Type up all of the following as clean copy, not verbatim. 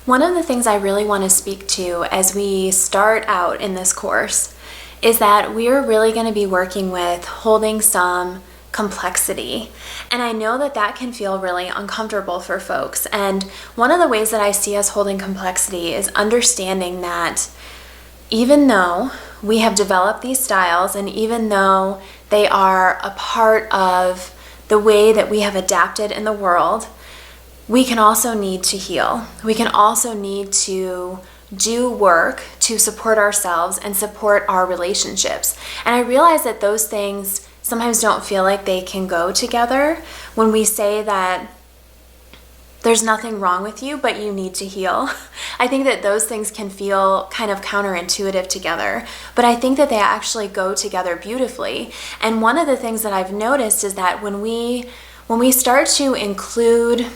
One of the things I really want to speak to as we start out in this course is that we're really going to be working with holding some complexity. And I know that that can feel really uncomfortable for folks. And one of the ways that I see us holding complexity is understanding that even though we have developed these styles and even though they are a part of the way that we have adapted in the world, we can also need to heal. We can also need to do work to support ourselves and support our relationships. And I realize that those things sometimes don't feel like they can go together when we say that there's nothing wrong with you, but you need to heal. I think that those things can feel kind of counterintuitive together, but I think that they actually go together beautifully. And one of the things that I've noticed is that when we start to include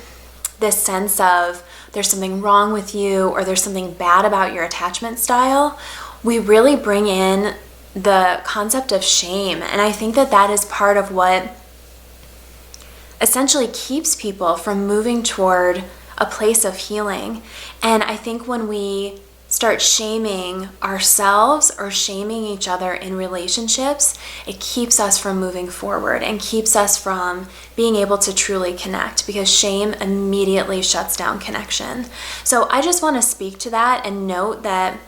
this sense of there's something wrong with you or there's something bad about your attachment style, we really bring in the concept of shame. And I think that that is part of what essentially keeps people from moving toward a place of healing. And I think when we start shaming ourselves or shaming each other in relationships, it keeps us from moving forward and keeps us from being able to truly connect, because shame immediately shuts down connection. So I just want to speak to that and note that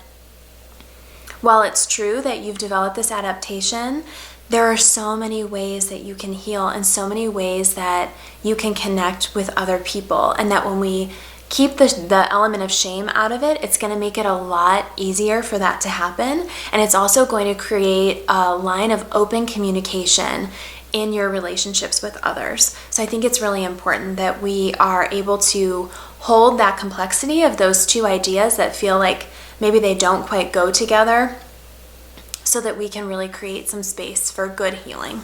while it's true that you've developed this adaptation, there are so many ways that you can heal and so many ways that you can connect with other people, and that when we keep the element of shame out of it, it's going to make it a lot easier for that to happen. And it's also going to create a line of open communication in your relationships with others. So I think it's really important that we are able to hold that complexity of those two ideas that feel like maybe they don't quite go together, so that we can really create some space for good healing.